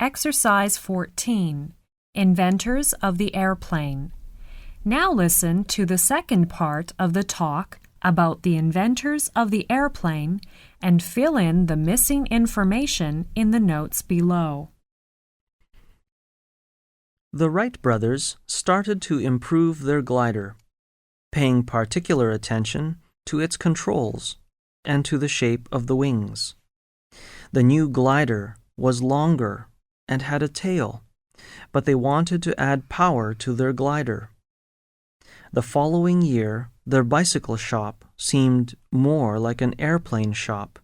Exercise 14, Inventors of the Airplane. Now listen to the second part of the talk about the inventors of the airplane and fill in the missing information in the notes below. The Wright brothers started to improve their glider, paying particular attention to its controls and to the shape of the wings. The new glider was longer and had a tail, but they wanted to add power to their glider. The following year, their bicycle shop seemed more like an airplane shop.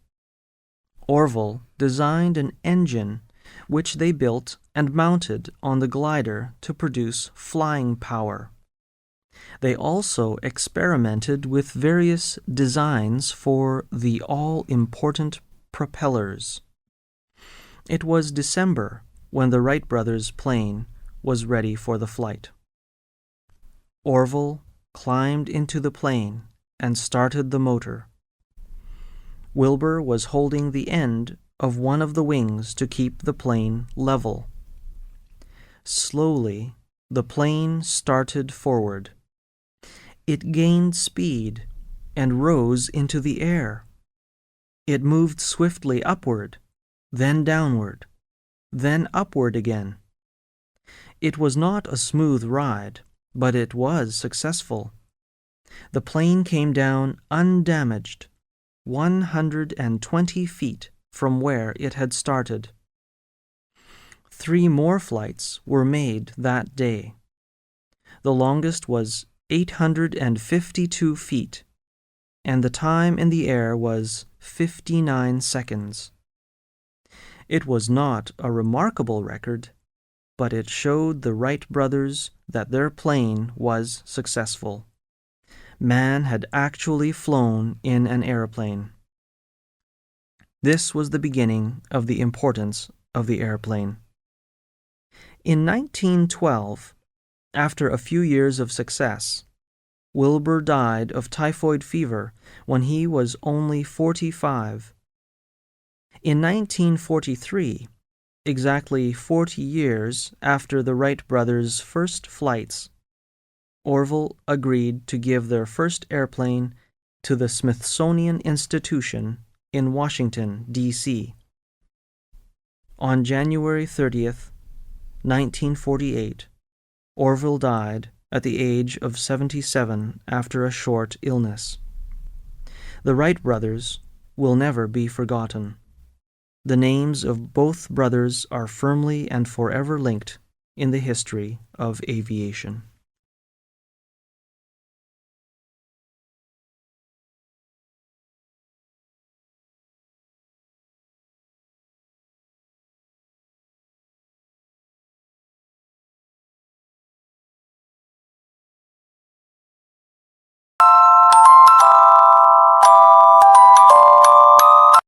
Orville designed an engine which they built and mounted on the glider to produce flying power. They also experimented with various designs for the all-important propellers. It was December when the Wright brothers' plane was ready for the flight. Orville climbed into the plane and started the motor. Wilbur was holding the end of one of the wings to keep the plane level. Slowly, the plane started forward. It gained speed and rose into the air. It moved swiftly upward, then downward, then upward again. It was not a smooth ride, but it was successful. The plane came down undamaged, 120 feet from where it had started. 3 more flights were made that day. The longest was 852 feet, and the time in the air was 59 seconds. It was not a remarkable record, but it showed the Wright brothers that their plane was successful. Man had actually flown in an airplane. This was the beginning of the importance of the airplane. In 1912, after a few years of success, Wilbur died of typhoid fever when he was only 45. In 1943, exactly 40 years after the Wright brothers' first flights, Orville agreed to give their first airplane to the Smithsonian Institution in Washington, D.C. On January 30th, 1948, Orville died at the age of 77 after a short illness. The Wright brothers will never be forgotten. The names of both brothers are firmly and forever linked in the history of aviation.